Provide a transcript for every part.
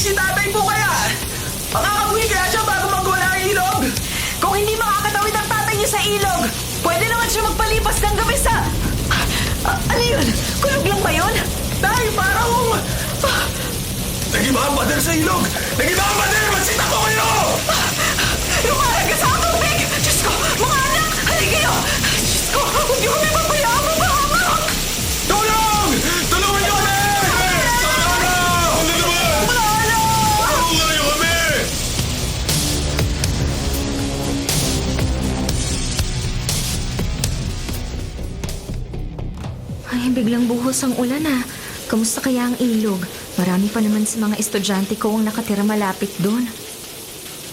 si tatay po kaya? Makakabuhi kaya siya bago magwala ang ilog? Kung hindi makakatawid ang tatay niya sa ilog, pwede naman siya magpalipas ng gabi sa... ano yun? Kulog lang ba yun? Tay, parang... Nagiba ang pader sa ilog! Nagiba ang pader! Magsita ko kayo! Lumarag ka sa tubig! Diyos ko! Mga anak! Halika kayo! Diyos ko! Huwag niyo kami pabayaan! Mabahamak! Tulong! Tulungan niyo kami! Tulong! Ano naman? Tulungan niyo kami! Ay, biglang buhos ang ulan ah. Kamusta kaya ang ilog? Marami pa naman sa mga estudyante ko ang nakatira malapit doon.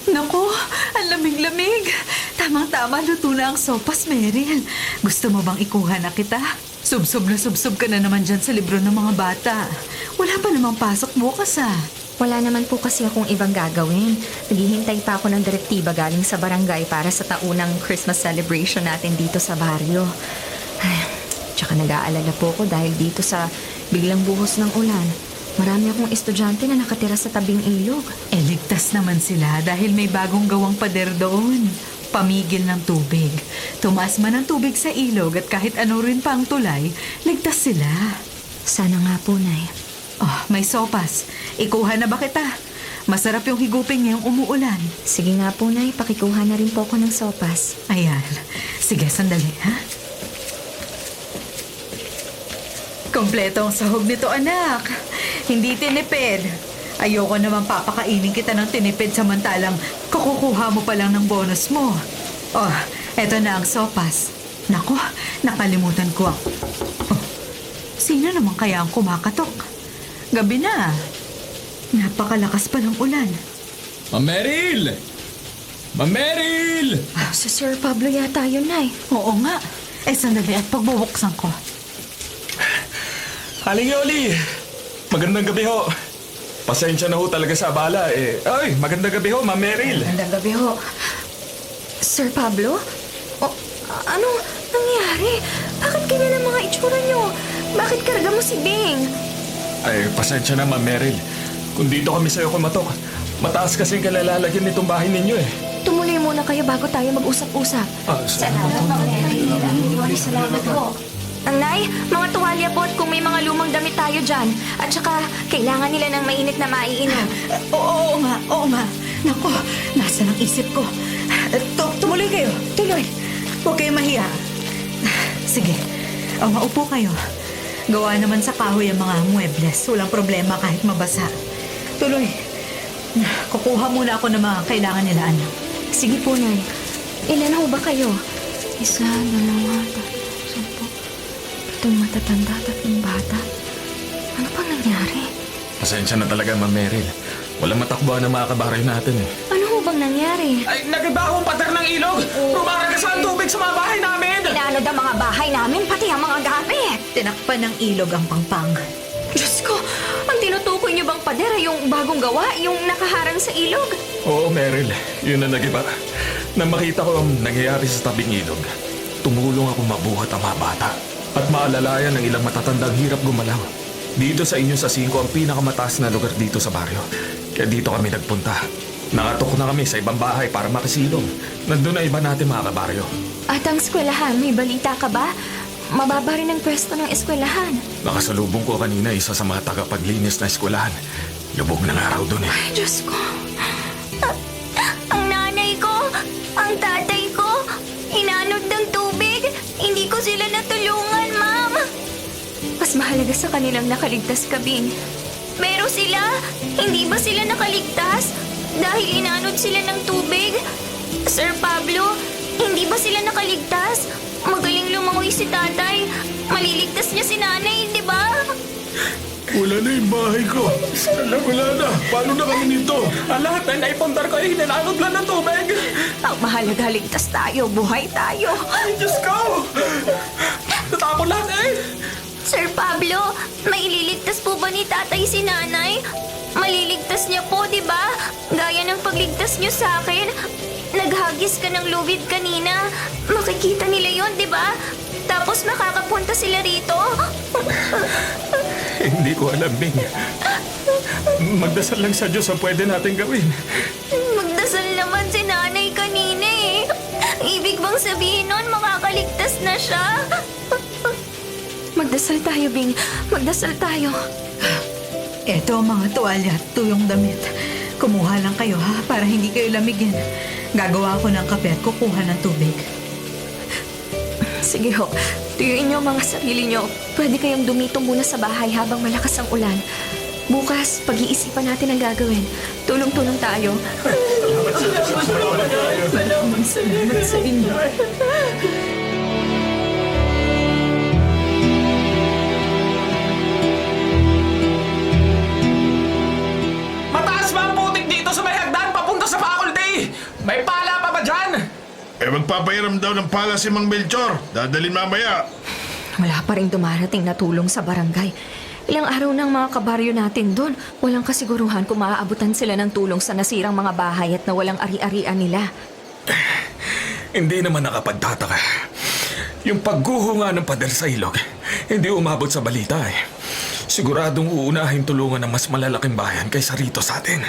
Naku! Ang lamig-lamig! Tamang-tama, luto na ang sopas, Meryl. Gusto mo bang ikuha na kita? Subsob na subsob ka na naman dyan sa libro ng mga bata. Wala pa namang pasok bukas ah. Wala naman po kasi akong ibang gagawin. Naghihintay pa ako ng direktiba galing sa barangay para sa taunang Christmas celebration natin dito sa baryo. Ay, tsaka nag-aalala po ko dahil dito sa biglang buhos ng ulan. Marami akong estudyante na nakatira sa tabing ilog. Ligtas naman sila dahil may bagong gawang pader doon. Pamigil ng tubig. Tumaas man ang tubig sa ilog at kahit ano rin pa ang tulay, ligtas sila. Sana nga po, Nay. Oh, may sopas. Ikuha na ba kita? Masarap yung higupin ngayong umuulan. Sige nga po, Nay. Pakikuha na rin po ako ng sopas. Ayan. Sige, sandali, ha? Kompleto ang sahog nito, anak. Hindi tinipid. Ayoko naman papakainin kita ng tinipid samantalang kukuha mo pa lang ng bonus mo. Oh, eto na ang sopas. Nako, nakalimutan ko ang... Oh, sino naman kaya ang kumakatok? Gabi na. Napakalakas pa ng ulan. Ma'am Meryl! Ma'am Meryl! Si Sir Pablo yata yun, Nay. Oo nga. Sandali at pagbubuksan ko. Aling Yoli! Magandang gabi ho. Pasensya na ho talaga sa abala eh. Ay, magandang gabi ho, Ma'am Meryl. Magandang gabi ho. Sir Pablo? Oh, ano nangyari? Bakit ganyan ang mga itsura niyo? Bakit karga mo si Bing? Ay, pasensya na, Ma'am Meryl. Kung dito kami sa'yo kumatok, mataas kasing kalalalagyan nitong bahay ninyo eh. Tumuloy muna kayo bago tayo mag-usap-usap. Salamat po. Salamat po. Nay, mga tuwalya po at kung may mga lumang damit tayo dyan. At saka, kailangan nila ng mainit na maiinom. Oo nga, oo nga. Nako, nasa ng isip ko. Tumuloy kayo, tuloy. Huwag kayo mahiya. Sige, maupo kayo. Gawa naman sa kahoy ang mga muebles. Walang problema kahit mabasa. Tuloy. Kukuha muna ako ng mga kailangan nila, anak. Sige po, Nay. Ilan ho ba kayo? 1, 2, 3, 10, 7 matatanda, 3 bata. Ano pang nangyari? Pasensya na talaga, Ma'am Meryl. Walang matakbuhan ng mga kabaray natin eh. Ano ho bang nangyari? Ay, nagiba akong pader ng ilog! Rumaragas ang tubig sa mga bahay namin! Inanod ang mga bahay namin, pati ang mga gamit. Tinakpan ng ilog ang pangpang. Diyos ko, ang tinutukoy niyo bang pader ay yung bagong gawa, yung nakaharang sa ilog? Oo, Meryl. Yun ang nagiba. Nang makita ko ang nangyayari sa tabing ilog, tumulong ako mabuhat ang mga bata. At maalalayan ng ilang matatandang hirap gumalaw. Dito sa inyo sa 5 ang pinakamataas na lugar dito sa baryo. Kaya dito kami nagpunta. Nakatok na kami sa ibang bahay para makisilong. Nandun na iba natin mga kabaryo. At ang eskwelahan, may balita ka ba? Mababa rin ang pwesto ng eskwelahan. Nakasalubong ko kanina isa sa mga tagapaglinis na eskwelahan. Lubog ng araw dun eh. Ay, Diyos ko. Ang nanay ko, ang tatay ko, inanod ng tubig. Hindi ko sila natulungan, Ma'am. Mas mahalaga sa kanilang nakaligtas ka, Bing. Pero sila, hindi ba sila nakaligtas? Dahil inanod sila ng tubig? Sir Pablo, hindi ba sila nakaligtas? Magaling lumangoy si tatay. Maliligtas niya si nanay, di ba? Wala na yung bahay ko. Wala na. Paano na kami nito? Ang lahat na naipundar ko ay hinananod lang ng tubig. Ang mahalaga, ligtas tayo. Buhay tayo. Ay, Diyos ko! Natapon lahat eh! Sir Pablo, may ililigtas po ba ni tatay si nanay? Maliligtas niya po, di ba? Gaya ng pagligtas niyo sa akin. Naghagis ka ng lubid kanina. Makikita nila yon, di ba? Tapos makakapunta sila rito. Hindi ko alam, Bing. Magdasal lang sa Diyos ang pwede natin gawin. Magdasal naman si nanay kanina eh. Ibig bang sabihin nun makakaligtas na siya? Magdasal tayo, Bing. Magdasal tayo. Eto ang mga tuwalya at tuyong damit. Kumuha lang kayo ha, para hindi kayo lamigin. Gagawa ako ng kape at kukuha ng tubig. Sige ho, tuyuin niyo ang mga sarili niyo. Pwede kayong dumito muna sa bahay habang malakas ang ulan. Bukas, pag-iisipan natin ang gagawin. Tulong-tulong tayo. Maraming salamat sa inyo. Mataas ba ang putik dito sa may hagdan papunta sa faculty? May pala pa ba dyan? Magpapahiram daw ng pala si Mang Melchor. Dadalhin mamaya. Wala pa rin dumarating na tulong sa barangay. Ilang araw ng mga kabaryo natin doon. Walang kasiguruhan kung maaabutan sila ng tulong sa nasirang mga bahay at nawalang ari-arian nila. Hindi naman nakapagtataka. Yung pagguho nga ng pader sa ilog, hindi umabot sa balita eh. Siguradong uunahin tulungan ng mas malalaking bayan kaysa rito sa atin.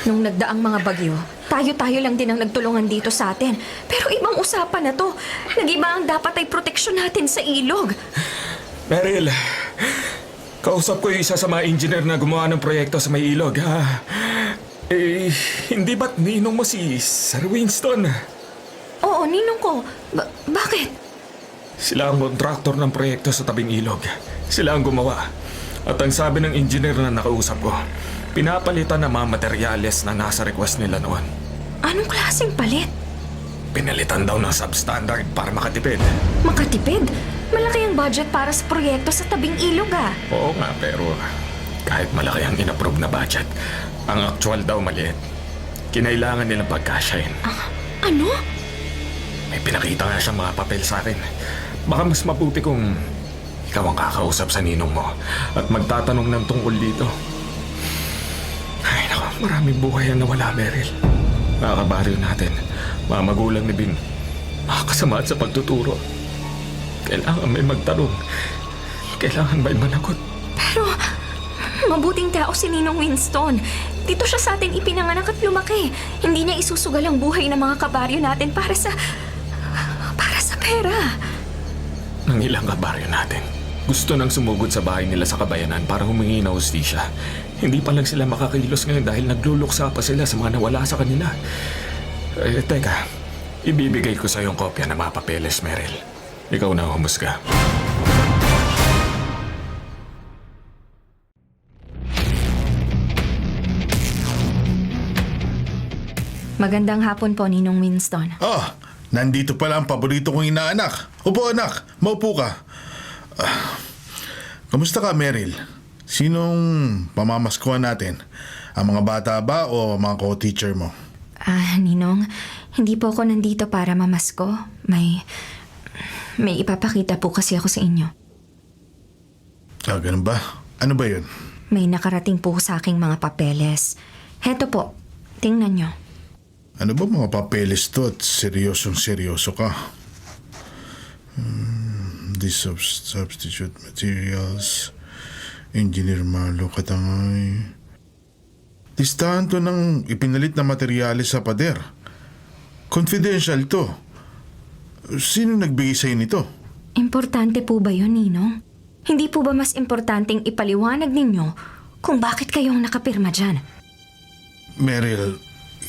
Nung nagdaang mga bagyo, tayo-tayo lang din ang nagtulungan dito sa atin. Pero ibang usapan na to. Nag-iba ang dapat ay proteksyon natin sa ilog. Meryl, kausap ko yung isa sa mga engineer na gumawa ng proyekto sa may ilog. Hindi ba't ninong mo si Sir Winston? Oo, ninong ko. Bakit? Sila ang kontraktor ng proyekto sa tabing ilog. Sila ang gumawa. At ang sabi ng engineer na nakausap ko, pinapalitan ng mga materyales na nasa request nila noon. Anong klaseng palit? Pinalitan daw ng substandard para makatipid. Makatipid? Malaki ang budget para sa proyekto sa tabing ilog ah. Oo nga, pero kahit malaki ang inapprove na budget, ang actual daw maliit. Kinailangan nilang pagkasyahin. Ano? May pinakita nga siyang mga papel sa akin. Baka mas mabuti kung ikaw ang kakausap sa ninong mo at magtatanong ng tungkol dito. Ay naku, maraming buhay ang nawala, Meryl. Mga kabaryo natin, mga magulang ni Bing, mga kasamaan sa pagtuturo. Kailangan may magtanong. Kailangan may managot. Pero, mabuting tao si Ninong Winston. Dito siya sa atin ipinanganak at lumaki. Hindi niya isusugal ang buhay ng mga kabaryo natin para sa pera. Ng ilang kabaryo natin, gusto nang sumugod sa bahay nila sa kabayanan para humingi ng hustisya. Hindi pa lang sila makakilos ngayon dahil nagluluksa pa sila sa mga nawala sa kanila. Teka, ibibigay ko sa yung kopya ng mga papeles, Meryl. Ikaw na humusga. Magandang hapon po, Ninong Winston. Nandito pala ang paborito kong inaanak. Upo anak, maupo ka. Kamusta ka, Meryl? Sinong pamamaskuhan natin? Ang mga bata ba o mga co-teacher mo? Ninong, hindi po ako nandito para mamasko. May ipapakita po kasi ako sa inyo. Ganun ba? Ano ba yun? May nakarating po sa aking mga papeles. Heto po, tingnan nyo. Ano ba mga papeles to at seryosong-seryoso ka? These substitute materials. Engineer Marlo Katangay. Listahan to ng ipinalit na materyales sa pader. Confidential to. Sino nagbigay sa'yo nito? Importante po ba yun, Ninong? Hindi po ba mas importanteng ipaliwanag ninyo kung bakit kayong nakapirma dyan? Meryl,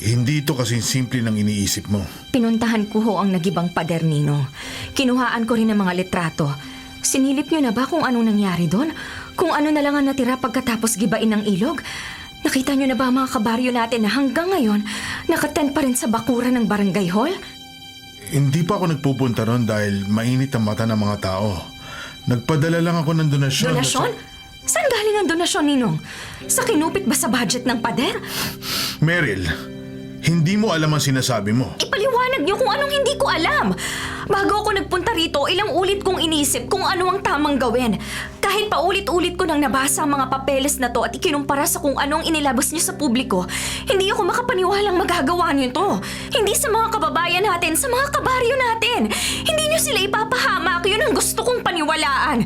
hindi ito kasing simple ng iniisip mo. Pinuntahan ko ho ang nagibang pader, Ninong. Kinuhaan ko rin ng mga litrato. Sinilip niyo na ba kung anong nangyari doon? Kung ano na lang ang natira pagkatapos gibain ng ilog? Nakita niyo na ba mga kabaryo natin na hanggang ngayon nakatent pa rin sa bakuran ng barangay hall? Hindi pa ako nagpupunta ron dahil mainit ang mata ng mga tao. Nagpadala lang ako ng donasyon. Donasyon? Saan galing ang donasyon, Ninong? Sa kinupit ba sa budget ng pader? Meryl, hindi mo alam ang sinasabi mo. Ipaliwanag niyo kung anong hindi ko alam. Bago ako nagpunta rito, ilang ulit kong inisip kung ano ang tamang gawin. Kahit paulit-ulit ko nang nabasa ang mga papeles na to at ikinumpara sa kung anong inilabas niyo sa publiko, hindi ako makapaniwalang magagawa niyo to. Hindi sa mga kababayan natin, sa mga kabaryo natin. Hindi niyo sila ipapahamak. Yun ang gusto kong paniwalaan.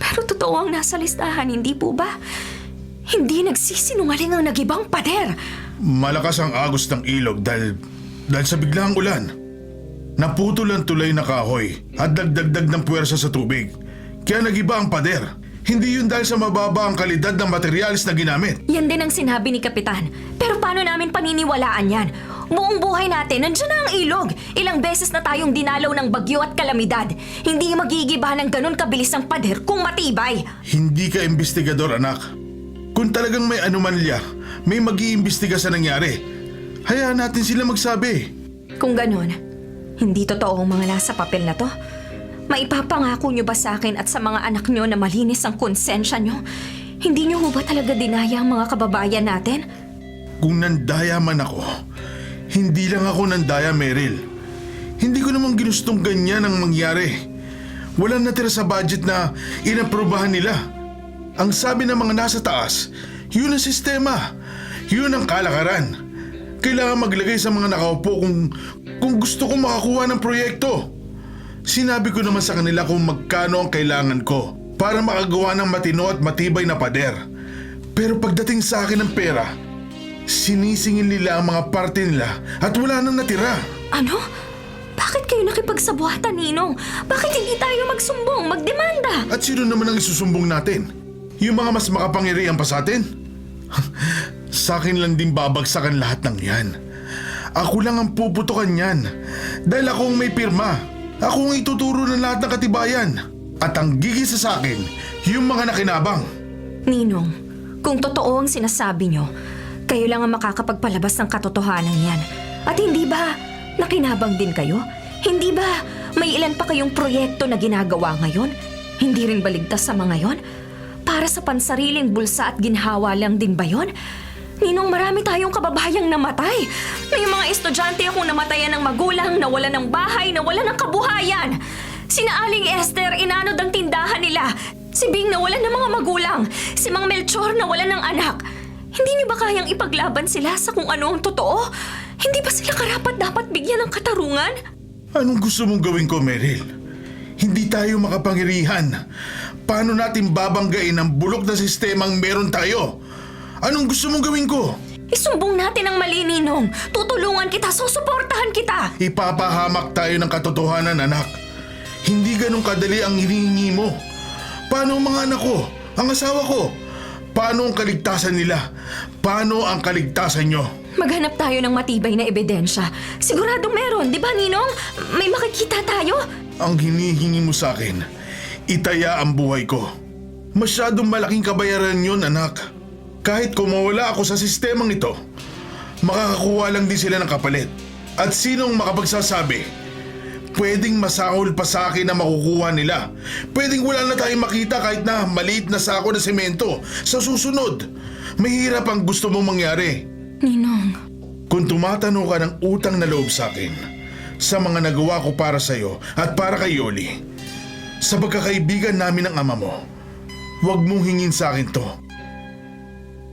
Pero totoo ang nasa listahan, hindi po ba? Hindi nagsisinungaling ang nagibang pader. Malakas ang agos ng ilog dahil sa biglang ulan. Naputol ang tulay na kahoy at dagdagdag ng puwersa sa tubig. Kaya nagiba ang pader. Hindi yun dahil sa mababa ang kalidad ng materyales na ginamit. Yan din ang sinabi ni Kapitan. Pero paano namin paniniwalaan yan? Buong buhay natin, nandiyan na ang ilog. Ilang beses na tayong dinalaw ng bagyo at kalamidad. Hindi magigiba ng ganun kabilis ang pader kung matibay. Hindi ka investigador, anak. Kung talagang may anomalya, may mag-iimbestiga sa nangyari. Hayaan natin sila magsabi. Kung ganun, hindi totoo ang mga nasa papel na to. Maipapangako nyo ba sa akin at sa mga anak nyo na malinis ang konsensya nyo? Hindi nyo ho ba talaga dinaya ang mga kababayan natin? Kung nandaya man ako, hindi lang ako nandaya, Meryl. Hindi ko namang ginustong ganyan ang mangyari. Walang natira sa budget na inaprobahan nila. Ang sabi ng mga nasa taas, yun ang sistema. Yun ang kalakaran. Kailangan maglagay sa mga nakaupo kung gusto kong makakuha ng proyekto. Sinabi ko naman sa kanila kung magkano ang kailangan ko para makagawa ng matino at matibay na pader. Pero pagdating sa akin ng pera, sinisingil nila ang mga parte nila at wala nang natira. Ano? Bakit kayo nakipagsabuhatan, Ninong? Bakit hindi tayo magsumbong, magdemanda? At sino naman ang isusumbong natin? Yung mga mas makapangyarihan pa sa atin? Sa akin lang din babagsakan lahat ng yan. Ako lang ang puputukan yan. Dahil ako ang may pirma. Ako ang ituturo ng lahat ng katibayan. At ang gigisa sa akin, yung mga nakinabang. Ninong, kung totoo ang sinasabi nyo, kayo lang ang makakapagpalabas ng katotohanan yan. At hindi ba nakinabang din kayo? Hindi ba may ilan pa kayong proyekto na ginagawa ngayon? Hindi rin baligtas sa mga yon? Para sa pansariling bulsa at ginhawa lang din ba yon? Ninong, marami tayong kababayang namatay. May mga estudyante akong namatayan ng magulang, nawala ng bahay, nawala ng kabuhayan. Sina Aling Esther, inanod ang tindahan nila. Si Bing nawalan ng mga magulang. Si Mang Melchor nawalan ng anak. Hindi niyo ba kayang ipaglaban sila sa kung ano ang totoo? Hindi ba sila karapat dapat bigyan ng katarungan? Anong gusto mong gawin ko, Meryl? Hindi tayo makapangyarihan. Paano natin babanggain ang bulok na sistemang meron tayo? Anong gusto mong gawin ko? Isumbong natin ang mali, Ninong. Tutulungan kita, susuportahan kita. Ipapahamak tayo ng katotohanan, anak. Hindi ganun kadali ang hinihingi mo. Paano ang mga anak ko? Ang asawa ko? Paano ang kaligtasan nila? Paano ang kaligtasan nyo? Maghanap tayo ng matibay na ebidensya. Siguradong meron, di ba, Ninong? May makikita tayo. Ang hinihingi mo sa akin, itaya ang buhay ko. Masyadong malaking kabayaran yun, anak. Kahit kung mawala ako sa sistemang ito, makakakuha lang din sila ng kapalit. At sinong makapagsasabi, pwedeng masahol pa sa akin na makukuha nila. Pwedeng wala na tayong makita kahit na maliit na sako na semento. Sa susunod, mahirap ang gusto mong mangyari. Ninong. Kung tumatanong ka ng utang na loob sa akin, sa mga nagawa ko para sa'yo at para kay Yoli, sa pagkakaibigan namin ng ama mo, huwag mong hingin sa akin to.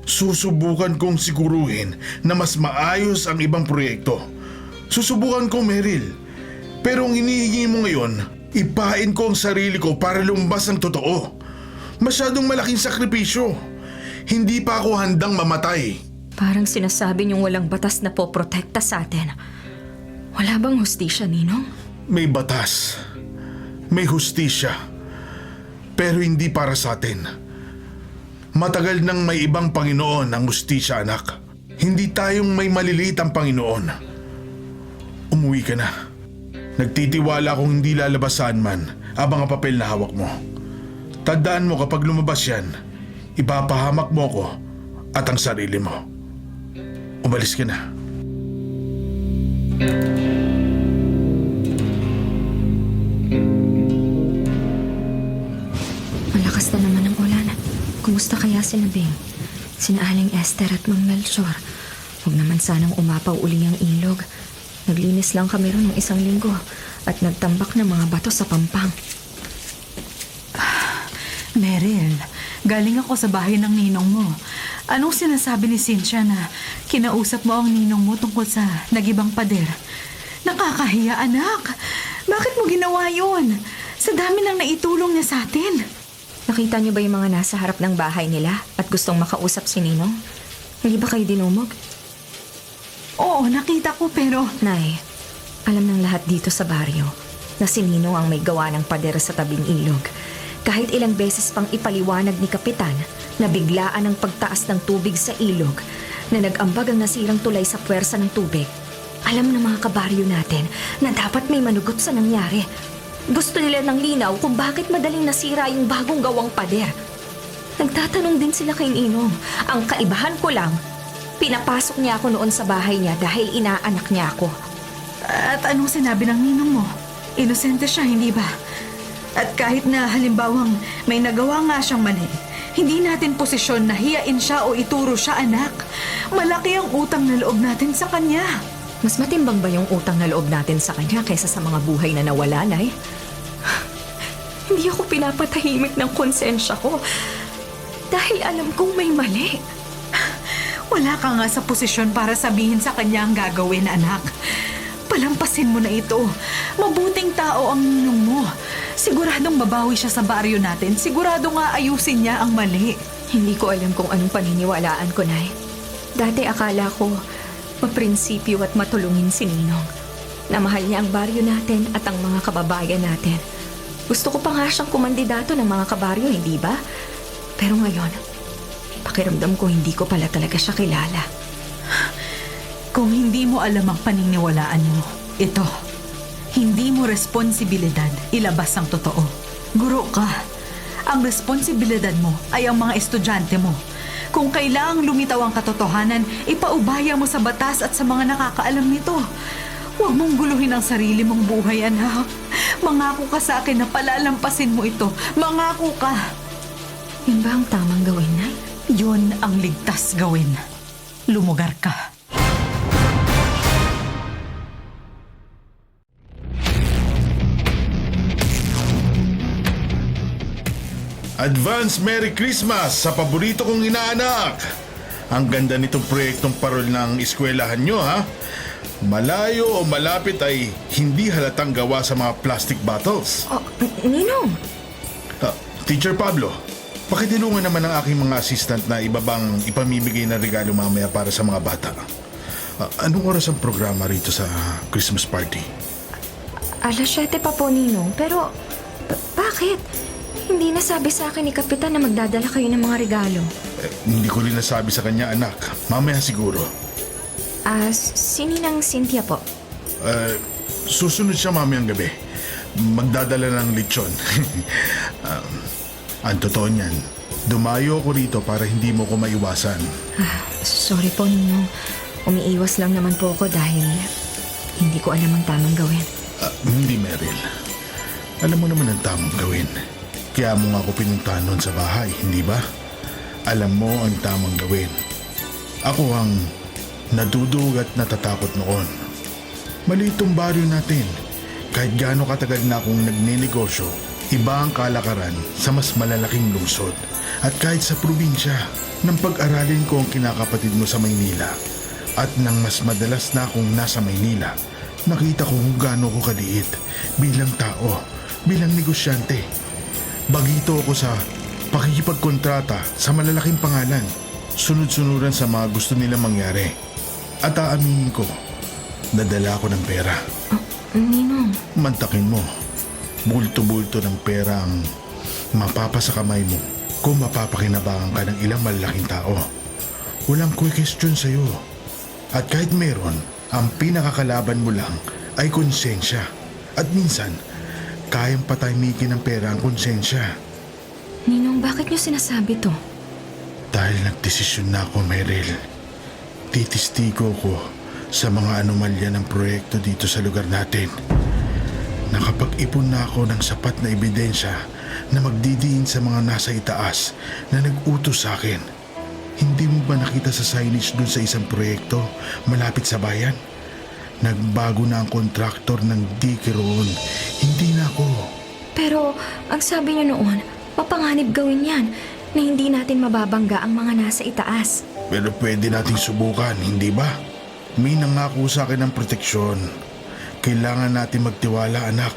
Susubukan kong siguruhin na mas maayos ang ibang proyekto. Susubukan ko, Meryl. Pero ang hinihingi mo ngayon, ipain ko ang sarili ko para lumbas ang totoo. Masyadong malaking sakripisyo. Hindi pa ako handang mamatay. Parang sinasabi niyong walang batas na poprotekta sa atin. Wala bang hustisya, Ninong? May batas. May hustisya. Pero hindi para sa atin. Matagal nang may ibang Panginoon ang hustisya, anak. Hindi tayong may maliliit ang Panginoon. Umuwi ka na. Nagtitiwala akong hindi lalabas saan man abang ang papel na hawak mo. Tandaan mo kapag lumabas yan, ipapahamak mo ko at ang sarili mo. Umalis ka na. Malakas na naman ang ulan. Kumusta kaya sina Bing? Sina Aling Esther at Mang Melchor? Huwag naman sanang umapaw uli ang ilog. Naglinis lang kami ron ng 1 linggo at nagtambak ng mga bato sa pampang. Meryl, galing ako sa bahay ng ninong mo. Anong sinasabi ni Cynthia na kinausap mo ang ninong mo tungkol sa nagibang pader? Nakakahiya, anak. Bakit mo ginawa yun? Sa dami nang naitulong niya sa atin. Nakita niyo ba yung mga nasa harap ng bahay nila at gustong makausap si Ninong? Hindi ba kayo dinumog? Oo, nakita ko pero... Nay, alam ng lahat dito sa baryo na si Ninong ang may gawa ng pader sa tabing ilog. Kahit ilang beses pang ipaliwanag ni Kapitan na biglaan ang pagtaas ng tubig sa ilog na nag-ambag ang nasirang tulay sa puwersa ng tubig. Alam ng mga kabaryo natin na dapat may manugot sa nangyari. Gusto nila ng linaw kung bakit madaling nasira yung bagong gawang pader. Nagtatanong din sila kay Ninong. Ang kaibahan ko lang, pinapasok niya ako noon sa bahay niya dahil inaanak niya ako. At anong sinabi ng ninong mo? Inosente siya, hindi ba? At kahit na halimbawang may nagawa nga siyang mali, hindi natin posisyon na hiyain siya o ituro siya, anak. Malaki ang utang na loob natin sa kanya. Mas matimbang ba yung utang na loob natin sa kanya kaysa sa mga buhay na nawala, Nay? Hindi ako pinapatahimik ng konsensya ko dahil alam kong may mali. Wala ka nga sa posisyon para sabihin sa kanya ang gagawin, anak. Palampasin mo na ito. Mabuting tao ang ninong mo. Siguradong babawi siya sa baryo natin. Sigurado nga ayusin niya ang mali. Hindi ko alam kung anong paniniwalaan ko, Nay. Dati akala ko maprinsipyo at matulungin si Ninong. Na mahal niya ang baryo natin at ang mga kababayan natin. Gusto ko pa nga siyang kumandidato ng mga kabaryo, hindi ba? Pero ngayon, pakiramdam ko hindi ko pala talaga siya kilala. Kung hindi mo alam ang paniniwalaan mo, ito, hindi mo responsibilidad ilabas ang totoo. Guro ka. Ang responsibilidad mo ay ang mga estudyante mo. Kung kailangang lumitaw ang katotohanan, ipaubaya mo sa batas at sa mga nakakaalam nito. Huwag mong guluhin ang sarili mong buhay, anak. Mangako ka sa akin na palalampasin mo ito. Mangako ka. Yun ba ang tamang gawin, Nay? Yun ang ligtas gawin. Lumugar ka. Advance Merry Christmas sa paborito kong inaanak! Ang ganda nitong proyektong parol ng eskwelahan nyo, ha? Malayo o malapit ay hindi halatang gawa sa mga plastic bottles. Oh, Ninong! Teacher Pablo, pakitulungan naman ang aking mga assistant na ibabang ipamimigay na regalo mamaya para sa mga bata. Anong oras ang programa rito sa Christmas party? Alas 7 pa po, Ninong. Pero, bakit? Hindi nasabi sa akin ni Kapitan na magdadala kayo ng mga regalo. Hindi ko rin nasabi sa kanya, anak. Mamaya siguro. Si Ninang Cynthia po. Susunod siya mamayang gabi. Magdadala ng lechon. Ang totoo niyan, dumayo ako rito para hindi mo ko maiwasan. Sorry po, Ninong. Umiiwas lang naman po ako dahil hindi ko alam ang tamang gawin. Hindi, Meryl. Alam mo naman ang tamang gawin. Kaya mo nga ako pinuntahan noon sa bahay, hindi ba? Alam mo ang tamang gawin. Ako ang nadudug at natatakot noon. Maliit ang baryo natin. Kahit gaano katagal na akong nagninegosyo, iba ang kalakaran sa mas malalaking lungsod. At kahit sa probinsya, nang pag-aralin ko ang kinakapatid mo sa Maynila at nang mas madalas na akong nasa Maynila, nakita ko kung gaano ko kaliit bilang tao, bilang negosyante. Bagito ako sa pakikipagkontrata sa malalaking pangalan, sunod-sunuran sa mga gusto nilang mangyari. At aaminin ko, nadala ako ng pera. Ninong. Mantakin mo, bulto-bulto ng pera ang mapapasa kamay mo kung mapapakinabangan ka ng ilang malalaking tao. Walang question sa'yo. At kahit meron, ang pinakakalaban mo lang ay konsensya. At minsan, kayang patahimikin ng pera ang konsensya. Ninong, bakit niyo sinasabi to? Dahil nagdesisyon na ako, Meryl. Titistigo ko sa mga anomalya ng proyekto dito sa lugar natin. Nakapag-ipon na ako ng sapat na ebidensya na magdidiin sa mga nasa itaas na nag-utos sa akin. Hindi mo ba nakita sa signage dun sa isang proyekto malapit sa bayan? Nagbago na ang kontraktor ng dike roon. Hindi na ako. Pero, ang sabi niyo noon, mapanganib gawin yan na hindi natin mababangga ang mga nasa itaas. Pero pwede nating subukan, hindi ba? May nangako sa akin ng proteksyon. Kailangan natin magtiwala, anak.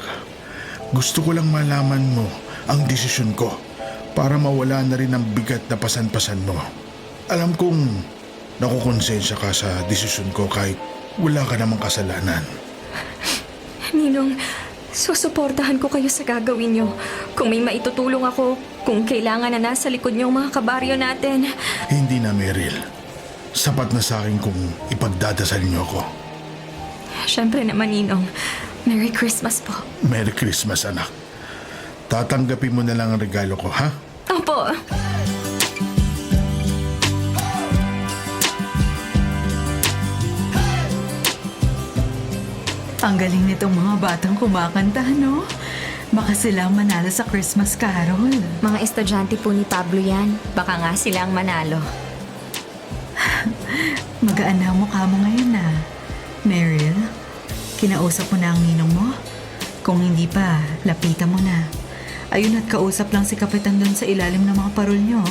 Gusto ko lang malaman mo ang desisyon ko. para mawala na rin ang bigat na pasan-pasan mo. Alam kong nakukonsensya ka sa desisyon ko kahit wala ka namang kasalanan. Ninong, susuportahan ko kayo sa gagawin niyo. Kung may maitutulong ako, kung kailangan na nasa likod niyo ang mga kabaryo natin. Hindi na, Meryl. Sapat na sa akin kung ipagdadasal niyo ako. Siyempre naman, Ninong. Merry Christmas po. Merry Christmas, anak. Tatanggapin mo na lang ang regalo ko, ha? Opo. Ang galing nitong mga batang kumakanta, no? Baka sila ang manalo sa Christmas Carol. Mga estudyante po ni Pablo yan. Baka nga sila ang manalo. Magaan na ang mukha mo ngayon na. Meryl, kinausap mo na ang ninong mo? Kung hindi pa, lapitan mo na. Ayun at kausap lang si Kapitan doon sa ilalim ng mga parol nyo.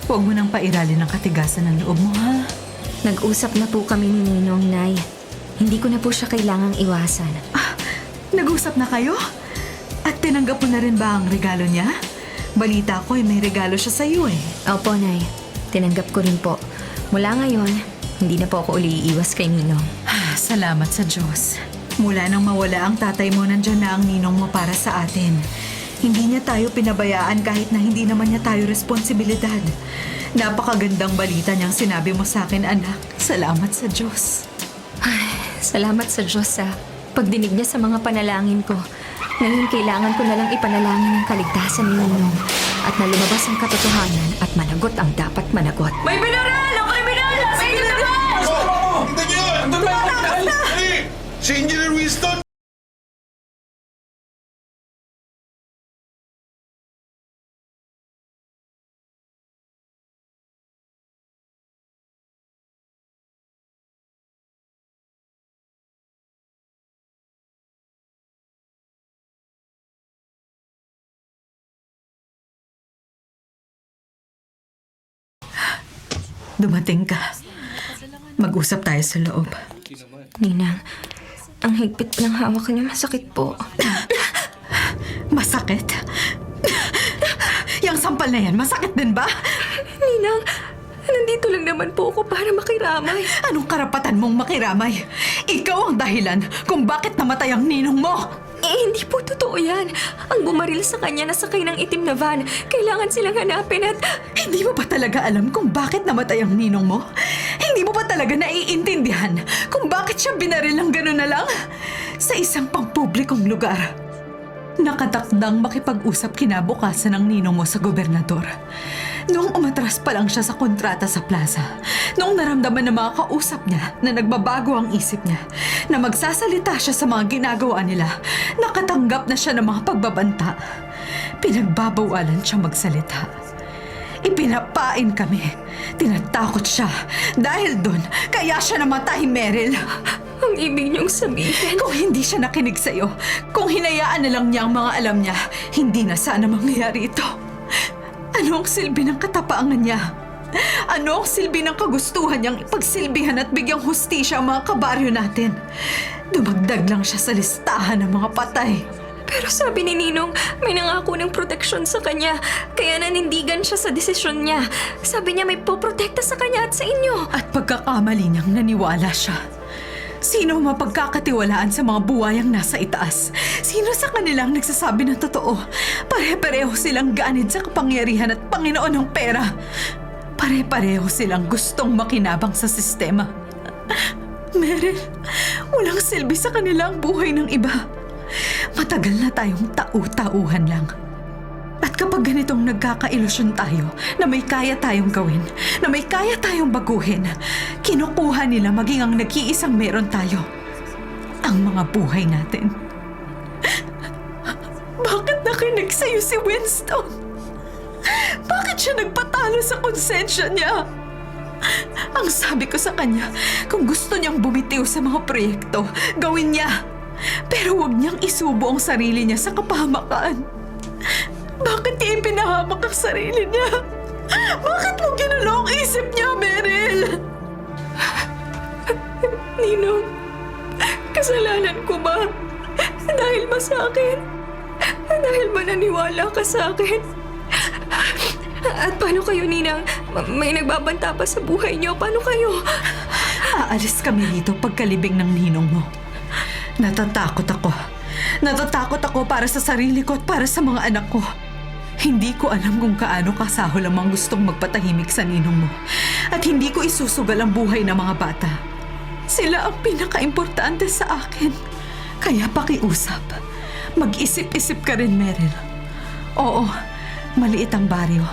Huwag mo nang pairalin ng katigasan ng loob mo, ha? Nag-usap na po kami ni Ninong, Nay. Hindi ko na po siya kailangang iwasan. Nag-usap na kayo? At tinanggap mo na rin ba ang regalo niya? Balita ko may regalo siya sa iyo eh. Opo, Nay. Tinanggap ko rin po. Mula ngayon, hindi na po ako uli iiwas kay Ninong. Salamat sa Diyos. Mula nang mawala ang tatay mo, nandyan na ang ninong mo para sa atin. Hindi niya tayo pinabayaan kahit na hindi naman niya tayo responsibilidad. Napakagandang balita niyang sinabi mo sa akin, anak. Salamat sa Diyos. Salamat sa Diyos sa pagdinig niya sa mga panalangin ko. Ngayon kailangan ko na lang ipanalangin ang kaligtasan ni Ninong at na lumabas ang katotohanan at managot ang dapat managot. May binaral! Ang kriminal! May binaral! Tignan niyo yun! Dali! Si Engineer Winston! Dumating ka. Mag-usap tayo sa loob. Ninang, ang higpit ng hawak niya masakit po. Masakit? Yang sampal na yan, masakit din ba? Ninang, nandito lang naman po ako para makiramay. Anong karapatan mong makiramay? Ikaw ang dahilan kung bakit namatay ang ninong mo. Hindi po totoo yan. Ang bumaril sa kanya na sakay ng itim na van. Kailangan silang hanapin at... Hindi mo ba talaga alam kung bakit namatay ang ninong mo? Hindi mo ba talaga naiintindihan kung bakit siya binaril ng gano'n na lang? Sa isang pampublikong lugar. Nakatakdang makipag-usap kinabukasan ng ninong mo sa gobernador. Noong umatras pa lang siya sa kontrata sa plaza, noong naramdaman ng mga kausap niya na nagbabago ang isip niya, na magsasalita siya sa mga ginagawa nila, nakatanggap na siya ng mga pagbabanta. Pinagbabawalan siya magsalita. Ipinapain kami. Tinatakot siya. Dahil doon, kaya siya namatay, Meryl. Ang ibig niyong sabihin... Kung hindi siya nakinig sa'yo, kung hinayaan na lang niya ang mga alam niya, hindi na sana mangyayari ito. Ano ang silbi ng katapangan niya? Ano ang silbi ng kagustuhan niyang ipagsilbihan at bigyang hustisya ang mga kabaryo natin? Dumagdag lang siya sa listahan ng mga patay. Pero sabi ni Ninong, may nangako ng proteksyon sa kanya. Kaya nanindigan siya sa desisyon niya. Sabi niya may poprotekta sa kanya at sa inyo. At pagkakamali niyang naniwala siya. Sino ang mapagkakatiwalaan sa mga buwayang nasa itaas? Sino sa kanilang nagsasabi ng totoo? Pare-pareho silang ganid sa kapangyarihan at Panginoon ng pera. Pare-pareho silang gustong makinabang sa sistema. Meryl, walang silbi sa kanilang buhay ng iba. Matagal na tayong tau-tauhan lang. At kapag ganitong nagkakailusyon tayo na may kaya tayong gawin, na may kaya tayong baguhin, kinukuha nila maging ang nag-iisang meron tayo. Ang mga buhay natin. Bakit nakinig sa'yo si Winston? Bakit siya nagpatalo sa konsensya niya? Ang sabi ko sa kanya, kung gusto niyang bumitiw sa mga proyekto, gawin niya. Pero huwag niyang isubo ang sarili niya sa kapahamakan. Bakit niya ipinahamak ang sarili niya? Bakit mo ginulo ang isip niya, Meryl? Ninong, kasalanan ko ba? Dahil ba sa akin? Dahil ba naniwala ka sa akin? At paano kayo, Ninang? May nagbabanta pa sa buhay niyo. Paano kayo? Aalis kami dito pagkalibing ng ninong mo. Natatakot ako. Natatakot ako para sa sarili ko at para sa mga anak ko. Hindi ko alam kung kaano kasahol ang mga gustong magpatahimik sa ninong mo. At hindi ko isusugal ang buhay ng mga bata. Sila ang pinaka-importante sa akin. Kaya pakiusap. Mag-isip-isip ka rin, Meryl. Oo, maliit ang baryo.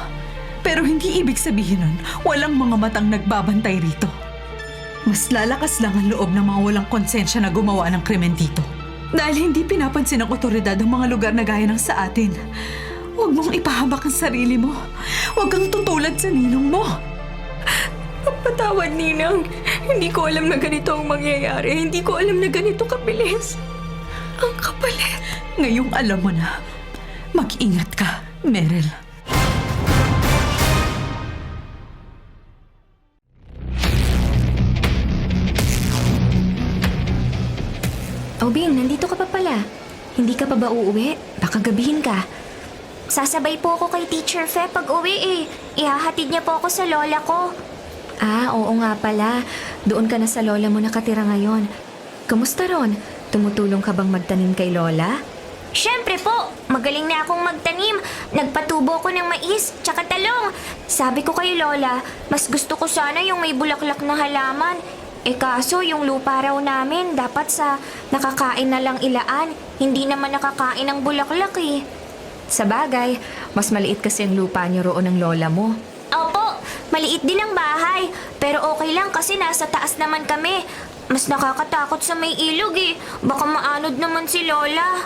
Pero hindi ibig sabihin nun, walang mga matang nagbabantay rito. Mas lalakas lang ang loob ng mga walang konsensya na gumawa ng krimen dito. Dahil hindi pinapansin ng otoridad ang mga lugar na gaya ng sa atin. Huwag mong ipahabak ang sarili mo. Huwag kang tutulad sa ninong mo. Patawad, Ninang. Hindi ko alam na ganito ang mangyayari. Hindi ko alam na ganito kabilis. Ang kapalit. Ngayong alam mo na, mag-ingat ka, Meryl. Oh, Bing, nandito ka pa pala. Hindi ka pa ba uuwi? Baka gabihin ka. Sasabay po ako kay Teacher Fe pag uwi eh. Ihahatid niya po ako sa lola ko. Ah, oo nga pala. Doon ka na sa lola mo nakatira ngayon. Kamusta ron? Tumutulong ka bang magtanim kay lola? Siyempre po! Magaling na akong magtanim. Nagpatubo ko ng mais, tsaka talong. Sabi ko kay lola, mas gusto ko sana yung may bulaklak na halaman. Eh kaso yung lupa raw namin dapat sa nakakain na lang ilaan. Hindi naman nakakain ng bulaklak eh. Sa bagay, mas maliit kasi ang lupa niyo roon ng lola mo. Opo, maliit din ang bahay. Pero okay lang kasi nasa taas naman kami. Mas nakakatakot sa may ilog eh. Baka maanod naman si lola.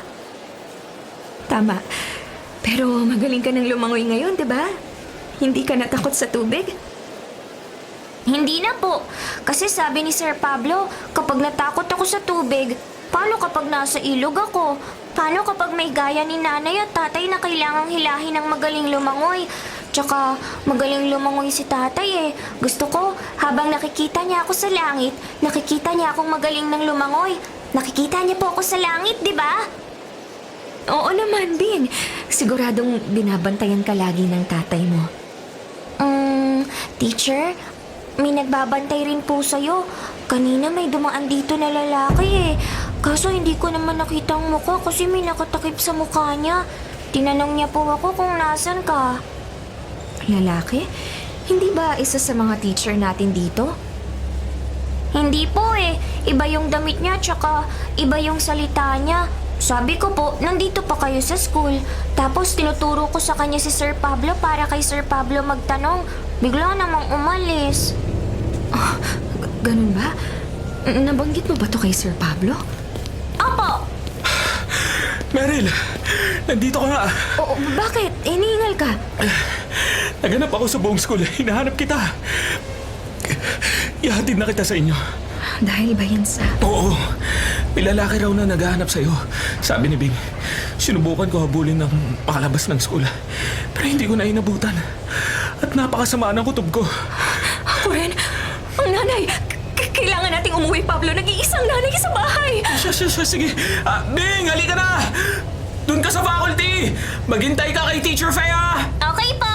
Tama. Pero magaling ka ng lumangoy ngayon, di ba? Hindi ka natakot sa tubig? Hindi na po. Kasi sabi ni Sir Pablo, kapag natakot ako sa tubig, paano kapag nasa ilog ako? Paano kapag may gaya ni nanay at tatay na kailangang hilahin ng magaling lumangoy? Tsaka magaling lumangoy si tatay eh. Gusto ko, habang nakikita niya ako sa langit, nakikita niya akong magaling ng lumangoy. Nakikita niya po ako sa langit, di ba? Oo naman, Bing. Siguradong binabantayan ka lagi ng tatay mo. Teacher, may nagbabantay rin po sa'yo. Kanina may dumaan dito na lalaki eh. Kaso hindi ko naman nakita ang mukha kasi may nakatakip sa mukha niya. Tinanong niya po ako kung nasan ka. Lalaki? Hindi ba isa sa mga teacher natin dito? Hindi po eh. Iba yung damit niya tsaka iba yung salita niya. Sabi ko po, nandito pa kayo sa school. Tapos tinuturo ko sa kanya si Sir Pablo para kay Sir Pablo magtanong. Bigla namang umalis. Oh, ganun ba? Nabanggit mo ba to kay Sir Pablo? Opo! Meryl, nandito ka nga. Oo, bakit? Inihingal ka. Naganap ako sa buong school. Hinahanap kita. Ihatid na kita sa inyo. Dahil ba yan sa... Oo. May lalaki raw na naghahanap sa'yo. Sabi ni Bing, sinubukan ko habulin ng pakalabas ng school. Pero hindi ko na inabutan. At napakasama ng kutob ko. Ako rin. Ang nanay. Kailangan nating umuwi, Pablo. Nag-iisang nanay sa bahay. Sige. Bing, halika na! Doon ka sa faculty! Maghintay ka kay Teacher Fea! Okay po.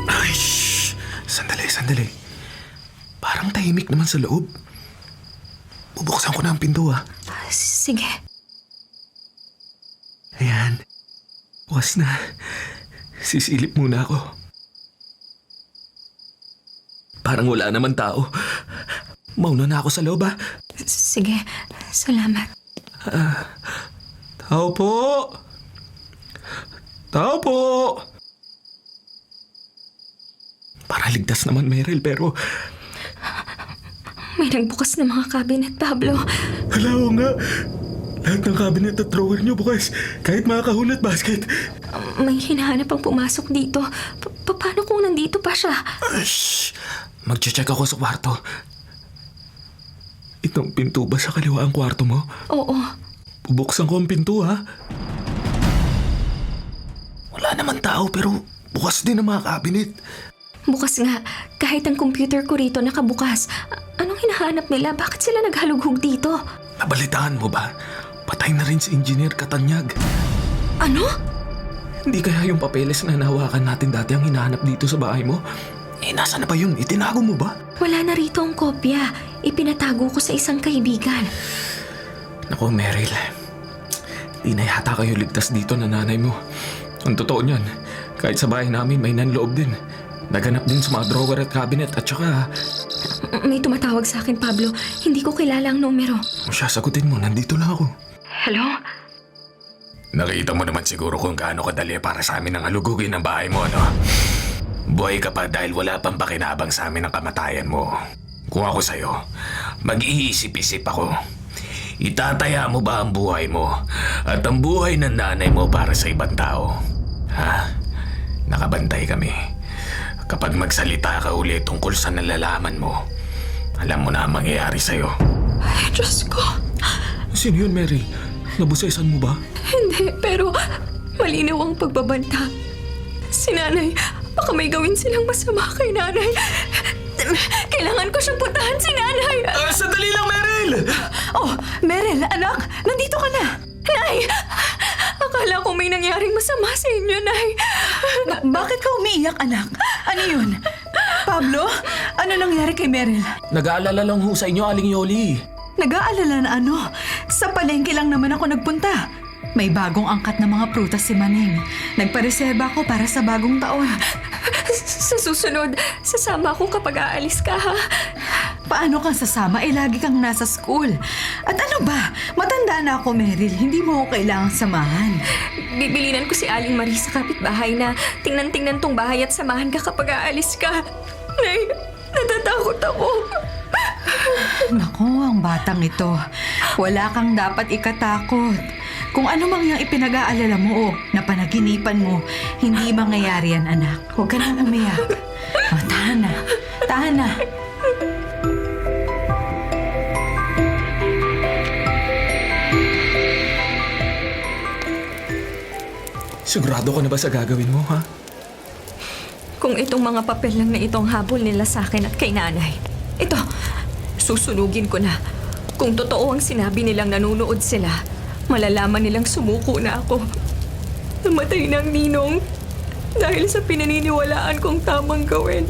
Ay, shh! Sandali. Parang tahimik naman sa loob. Bubuksan ko na ang pinto, ah. Sige. Ayan. Bukas na. Sisilip muna ako. Parang wala naman tao. Mauna na ako sa loob, ah. Sige. Salamat. Tao po! Para ligtas naman, Meryl, pero... May nagbukas ng mga cabinet, Pablo. Hala, oo nga. Lahat ng cabinet at drawer niyo bukas. Kahit mga kahon at basket. May hinahanap ang pumasok dito. Paano kung nandito pa siya? Shh! Mag-check ako sa kwarto. Itong pinto ba sa kaliwa ang kwarto mo? Oo. Bubuksan ko ang pinto, ha? Wala naman tao, pero bukas din ang mga cabinet. Bukas nga. Kahit ang computer ko rito nakabukas. Anong hinahanap nila? Bakit sila naghalughog dito? Nabalitaan mo ba? Patay na rin si Engineer Katanyag. Ano? Hindi kaya yung papeles na nahawakan natin dati ang hinahanap dito sa bahay mo? Eh, nasa na ba yun? Itinago mo ba? Wala na rito ang kopya. Ipinatago ko sa isang kaibigan. Naku, Meryl. Di na yata kayo ligtas dito na nanay mo. Ang totoo niyan, kahit sa bahay namin may nanloob din. Naganap din sa mga drawer at cabinet at saka... May tumatawag sa akin, Pablo. Hindi ko kilala ang numero. Kung siya sagutin mo, nandito lang ako. Hello? Nakita mo naman siguro kung gaano kadali para sa amin ang halugugin ng bahay mo, ano? Buhay ka pa dahil wala pang pakinabang sa amin ang kamatayan mo. Kung ako sa'yo, mag-iisip-isip ako. Itataya mo ba ang buhay mo at ang buhay ng nanay mo para sa ibang tao? Ha? Nakabantay kami. Kapag magsalita ka ulit tungkol sa nalalaman mo, alam mo na ang mangyayari sa'yo. Ay, Diyos ko. Sino yun, Mary? Nabusesan mo ba? Hindi, pero malinaw ang pagbabanta. Si nanay, baka may gawin silang masama kay nanay. Kailangan ko siyang puntahan si nanay. Sandali lang, Meryl! Oh, Meryl, anak, nandito ka na. Nay! Akala ko may nangyaring masama sa inyo, Nay. Bakit ka umiiyak, anak? Ano yun? Pablo, ano nangyari kay Meryl? Nag-aalala lang ho sa inyo, Aling Yoli. Nag-aalala na ano? Sa palengke lang naman ako nagpunta. May bagong angkat na mga prutas si Maneng. Nagpareserba ako para sa bagong taon. Sa susunod, sasama ako kapag aalis ka, ha? Paano kang sasama? Eh, lagi kang nasa school. At ano ba? Matanda na ako, Meryl. Hindi mo ako kailangang samahan. Bibilinan ko si Aling Marie sa kapitbahay na tingnan-tingnan tong bahay at samahan ka kapag aalis ka. Nay, natatakot ako. Naku, ang batang ito. Wala kang dapat ikatakot. Kung ano mang yung ipinag-aalala mo o napanaginipan mo, hindi mangyayari yan, anak. Huwag ka nang umiyak. Oh, tahan na. Tahan na. Sigurado ka na ba sa gagawin mo, ha? Kung itong mga papel lang na itong habol nila sa akin at kay nanay, ito, susunugin ko na. Kung totoo ang sinabi nilang nanonood sila, malalaman nilang sumuko na ako. Namatay na ang ninong dahil sa pinaniniwalaan kong tamang gawin.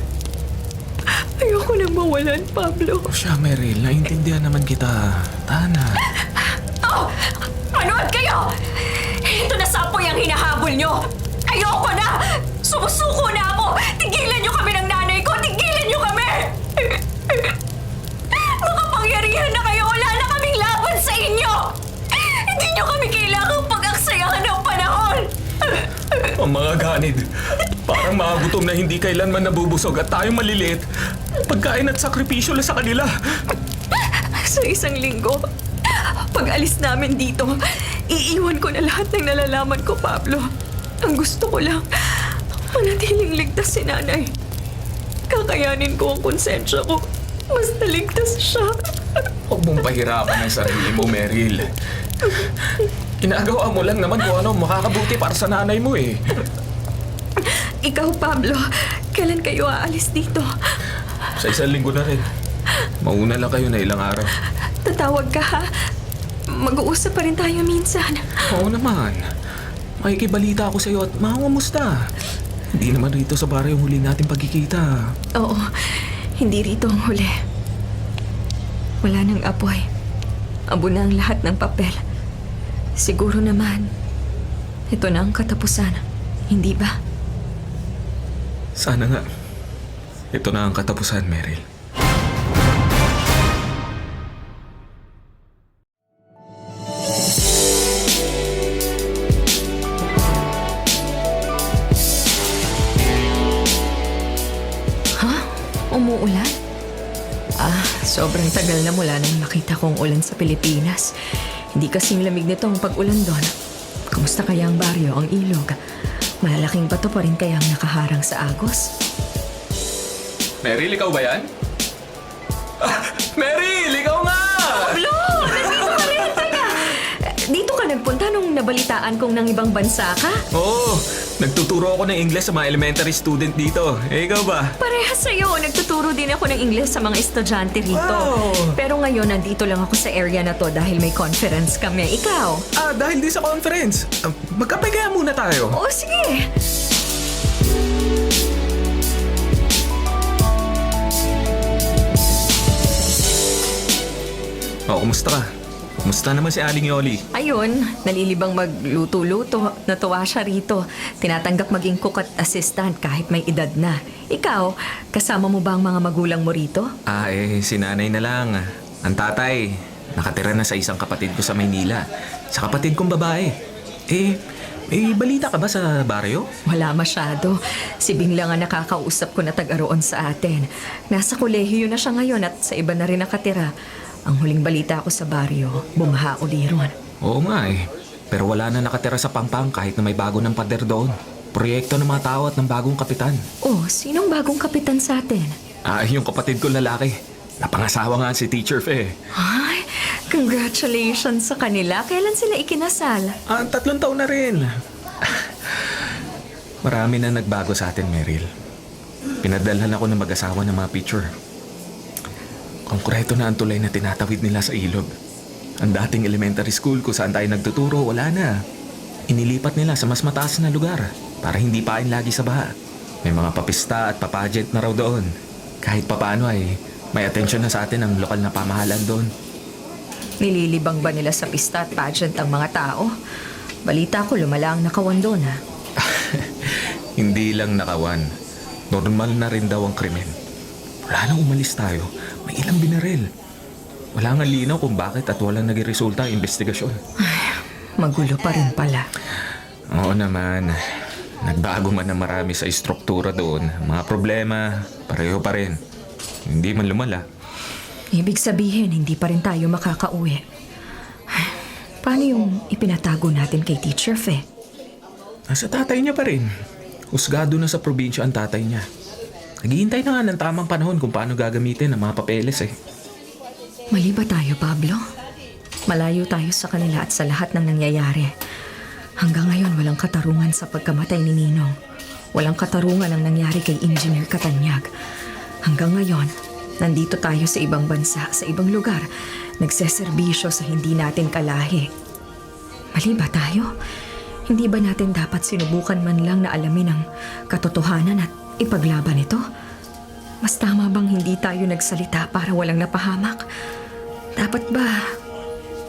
Ayoko nang mawalan, Pablo. O siya, Meryl, naintindihan naman kita. Tana. Oh! Manood kayo! Ito na sapoy ang hinahabol nyo! Ayoko na! Sumusuko na ako! Tigilan nyo kami ng nanay ko! Tigilan nyo kami! Makapangyarihan na kayo! Wala na kaming laban sa inyo! Hindi nyo kami kailangang pag-aksayahan ng panahon! Ang mga ganid, parang mga gutom na hindi kailanman nabubusog at tayo maliliit. Pagkain at sakripisyo lang sa kanila. Sa isang linggo, pag-alis namin dito, iiwan ko na lahat ng nalalaman ko, Pablo. Ang gusto ko lang, manatiling ligtas si nanay. Kakayanin ko ang konsensya ko. Basta ligtas siya. Huwag mong pahirapan ang sarili mo, Meryl. Ginagawa mo lang naman kung ano makakabuti para sa nanay mo eh. Ikaw, Pablo, kailan kayo aalis dito? Sa isang linggo na rin. Mauna lang kayo na ilang araw. Tatawag ka, ha? Mag-uusap pa rin tayo minsan. Oo naman. Makikibalita ako sa iyo at makakamusta. Hindi naman rito sa bar yung huli natin pagkikita. Oo, hindi rito ang huli. Wala nang apoy. Abo na ang lahat ng papel. Siguro naman, ito na ang katapusan. Hindi ba? Sana nga. Ito na ang katapusan, Meryl. Umuulan? Sobrang tagal na mula nang makita kong ulan sa Pilipinas. Hindi kasing lamig nito ang pag-ulan doon. Kamusta kaya ang baryo, ang ilog? Malalaking bato pa rin kaya ang nakaharang sa agos? Meryl, ikaw ba yan? Meryl, ikaw nga! Pablo! Nandito ka rin! Teka! Dito ka nagpunta nung nabalitaan kong ng ibang bansa ka. Oo, nagtuturo ako ng Ingles sa mga elementary student dito. Eh, ikaw ba? Parehas sa'yo, nagtuturo din ako ng Ingles sa mga estudyante rito. Wow! Pero ngayon, nandito lang ako sa area na to dahil may conference kami. Ikaw? Dahil di sa conference. Magkape kaya muna tayo. Oo, sige. Kumusta ka? Kumusta naman si Aling Yoli? Ayun, nalilibang magluto-luto. Natuwa siya rito. Tinatanggap maging cook at assistant kahit may edad na. Ikaw, kasama mo ba ang mga magulang mo rito? Si nanay na lang. Ang tatay, nakatira na sa isang kapatid ko sa Maynila. Sa kapatid kong babae. May balita ka ba sa baryo? Wala masyado. Si Bing lang ang nakakausap ko na taga-roon sa atin. Nasa kolehiyo na siya ngayon at sa iba na rin nakatira. Ang huling balita ko sa baryo, bumaha uli ron. Oo nga Pero wala na nakatira sa Pampang kahit na may bago ng pader doon. Proyekto ng mga tao at ng bagong kapitan. Oh, sinong bagong kapitan sa atin? Yung kapatid ko lalaki. Napangasawa nga si Teacher Fe. Ay, congratulations sa kanila. Kailan sila ikinasal? 3 taon na rin. Marami na nagbago sa atin, Meryl. Pinadalhan ako ng mag-asawa ng mga picture. Konkreto na ang tulay na tinatawid nila sa ilog. Ang dating elementary school kung saan tayo nagtuturo, wala na. Inilipat nila sa mas mataas na lugar para hindi pain lagi sa baha. May mga papista at papageant na raw doon. Kahit papaano may atensyon na sa atin ang lokal na pamahalaan doon. Nililibang ba nila sa pista at pageant ang mga tao? Balita ko lumala ang nakawan doon, ha? Hindi lang nakawan. Normal na rin daw ang krimen. Wala nang umalis tayo. May ilang binaril. Wala nga linaw kung bakit at walang naging resulta ang investigasyon. Magulo pa rin pala. Oo naman. Nagbago man na marami sa istruktura doon. Mga problema, pareho pa rin. Hindi man lumala. Ibig sabihin, hindi pa rin tayo makakauwi. Paano yung ipinatago natin kay Teacher Fe? Nasa tatay niya pa rin. Husgado na sa probinsya ang tatay niya. Naghihintay na nga ng tamang panahon kung paano gagamitin ang mga papeles Mali ba tayo, Pablo? Malayo tayo sa kanila at sa lahat ng nangyayari. Hanggang ngayon, walang katarungan sa pagkamatay ni Ninong. Walang katarungan ang nangyari kay Engineer Catanyag. Hanggang ngayon, nandito tayo sa ibang bansa, sa ibang lugar, nagseserbisyo sa hindi natin kalahi. Mali ba tayo? Hindi ba natin dapat sinubukan man lang na alamin ang katotohanan at ipaglaban ito? Mas tama bang hindi tayo nagsalita para walang napahamak? Dapat ba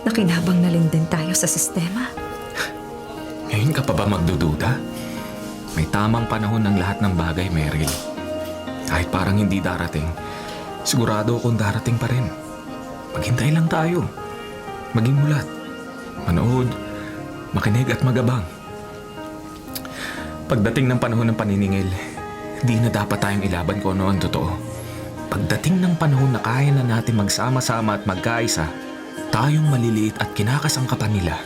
nakinabang na lang din tayo sa sistema? Ngayon ka pa ba magdududa? May tamang panahon ng lahat ng bagay, Meryl. Kahit parang hindi darating, sigurado akong darating pa rin. Maghintay lang tayo. Maging mulat. Manood, makinig at magabang. Pagdating ng panahon ng paniningil, di na dapat tayong ilaban kung ano ang totoo. Pagdating ng panahon na kaya na natin magsama-sama at magkaisa, tayong maliliit at kinakasangkapan nila,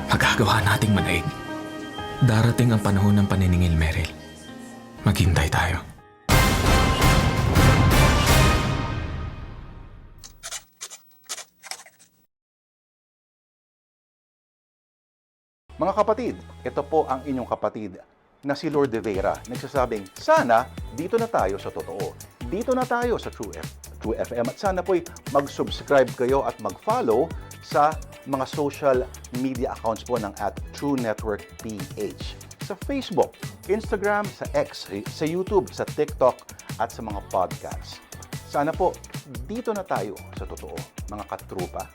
magagawa nating manaig. Darating ang panahon ng paniningil, Meryl. Maghintay tayo. Mga kapatid, ito po ang inyong kapatid na si Lord De Vera. Nagsasabing, sana dito na tayo sa totoo. Dito na tayo sa True FM. At sana po'y mag-subscribe kayo at mag-follow sa mga social media accounts po ng @TrueNetworkPH. Sa Facebook, Instagram, sa X, sa YouTube, sa TikTok, at sa mga podcasts. Sana po, dito na tayo sa totoo, mga katrupa.